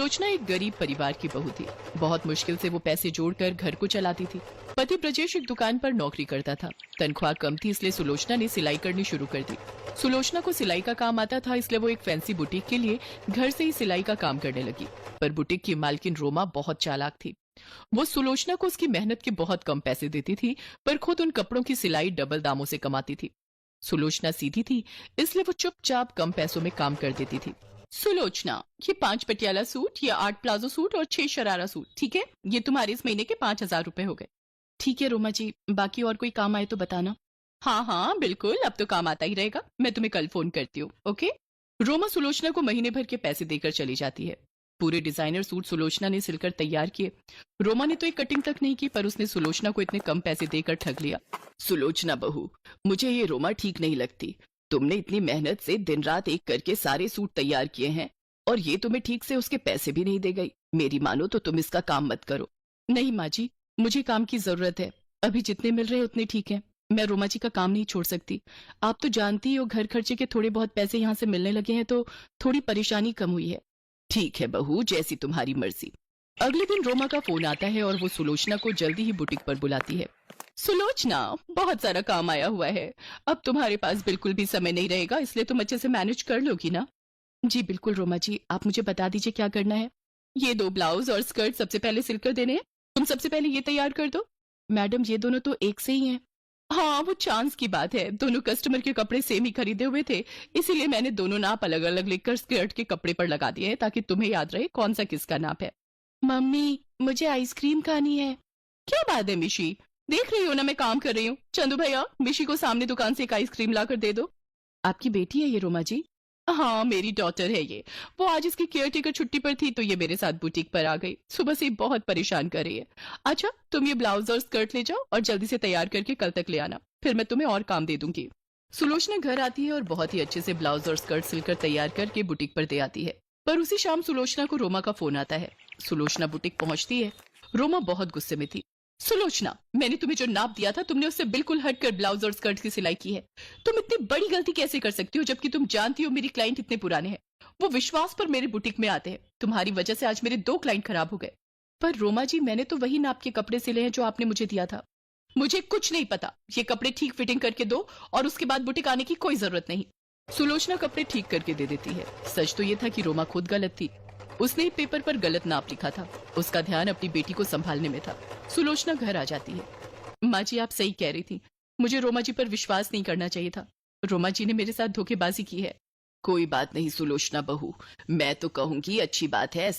सुलोचना एक गरीब परिवार की बहू थी। बहुत मुश्किल से वो पैसे जोड़कर घर को चलाती थी। पति ब्रजेश एक दुकान पर नौकरी करता था। तनख्वाह कम थी, इसलिए सुलोचना ने सिलाई करनी शुरू कर दी। सुलोचना को सिलाई का काम आता था, इसलिए वो एक फैंसी बुटीक के लिए घर से ही सिलाई का काम करने लगी। पर बुटीक की मालकिन रोमा बहुत चालाक थी। वो सुलोचना को उसकी मेहनत के बहुत कम पैसे देती थी, पर खुद उन कपड़ों की सिलाई डबल दामों से कमाती थी। सुलोचना सीधी थी, इसलिए वो चुपचाप कम पैसों में काम कर देती थी। सुलोचना, ये 5 पटियाला सूट, ये 8 प्लाजो सूट और 6 शरारा सूट, ठीक है? ये तुम्हारे इस महीने के 5,000 रुपए हो गए। ठीक है रोमा जी, बाकी और कोई काम आए तो बताना। हाँ हाँ बिल्कुल, अब तो काम आता ही रहेगा। मैं तुम्हें कल फोन करती हूँ, ओके? रोमा सुलोचना को महीने भर के पैसे देकर चली जाती है। पूरे डिजाइनर सूट सुलोचना ने सिलकर तैयार किए। रोमा ने तो एक कटिंग तक नहीं की, पर उसने सुलोचना को इतने कम पैसे देकर ठग लिया। सुलोचना बहू, मुझे ये रोमा ठीक नहीं लगती। तुमने इतनी मेहनत से दिन रात एक करके सारे सूट तैयार किए हैं और ये तुम्हें ठीक से उसके पैसे भी नहीं दे गई। मेरी मानो तो तुम इसका काम मत करो। नहीं माँ जी, मुझे काम की जरूरत है। अभी जितने मिल रहे उतने ठीक है। मैं रोमा जी का काम नहीं छोड़ सकती। आप तो जानती हो, घर खर्चे के थोड़े बहुत पैसे यहाँ से मिलने लगे हैं तो थोड़ी परेशानी कम हुई है। ठीक है बहू, जैसी तुम्हारी मर्जी। अगले दिन रोमा का फोन आता है और वो सुलोचना को जल्दी ही बुटीक पर बुलाती है। सुलोचना, बहुत सारा काम आया हुआ है। अब तुम्हारे पास बिल्कुल भी समय नहीं रहेगा, इसलिए तुम अच्छे से मैनेज कर लोगी ना? जी बिल्कुल रोमा जी, आप मुझे बता दीजिए क्या करना है। ये 2 ब्लाउज और स्कर्ट सबसे पहले सिलकर देने हैं। तुम सबसे पहले ये तैयार कर दो। मैडम, ये दोनों तो एक से ही हैं। हाँ, वो चांस की बात है। दोनों कस्टमर के कपड़े सेम ही खरीदे हुए थे, इसीलिए मैंने दोनों नाप अलग अलग लिखकर स्कर्ट के कपड़े पर लगा दिए हैं, ताकि तुम्हें याद रहे कौन सा किसका नाप है। मम्मी, मुझे आइसक्रीम खानी है। क्या बात है मिशी, देख रही हो ना मैं काम कर रही हूँ। चंदू भैया, मिशी को सामने दुकान से एक आइसक्रीम लाकर दे दो। आपकी बेटी है ये रोमा जी? हाँ, मेरी डॉटर है ये। वो आज इसकी केयर टेकर छुट्टी पर थी तो ये मेरे साथ बुटीक पर आ गई। सुबह से बहुत परेशान कर रही है। अच्छा, तुम ये ब्लाउज और स्कर्ट ले जाओ और जल्दी से तैयार करके कल तक ले आना, फिर मैं तुम्हें और काम दे दूंगी। सुलोचना घर आती है और बहुत ही अच्छे से ब्लाउज और स्कर्ट सिलकर तैयार करके बुटीक पर दे आती है। पर उसी शाम सुलोचना को रोमा का फोन आता है। सुलोचना बुटीक पहुंचती है। रोमा बहुत गुस्से में थी। सुलोचना, मैंने तुम्हें जो नाप दिया था तुमने उससे बिल्कुल हटकर ब्लाउज और स्कर्ट की सिलाई की है। तुम इतनी बड़ी गलती कैसे कर सकती हो, जबकि तुम जानती हो मेरी क्लाइंट इतने पुराने हैं। वो विश्वास पर मेरे बुटीक में आते हैं। तुम्हारी वजह से आज मेरे 2 क्लाइंट खराब हो गए। पर रोमा जी, मैंने तो वही नाप के कपड़े सिले हैं जो आपने मुझे दिया था। मुझे कुछ नहीं पता। ये कपड़े ठीक फिटिंग करके दो और उसके बाद बुटीक आने की कोई जरूरत नहीं। सुलोचना कपड़े ठीक करके दे देती है। सच तो ये था कि रोमा खुद गलत थी। उसने पेपर पर गलत नाप लिखा था। उसका ध्यान अपनी बेटी को संभालने में था। सुलोचना घर आ जाती है। माँ जी, आप सही कह रही थी। मुझे रोमा जी पर विश्वास नहीं करना चाहिए था। रोमा जी ने मेरे साथ धोखेबाजी की है। कोई बात नहीं सुलोचना बहू, मैं तो कहूंगी अच्छी बात है।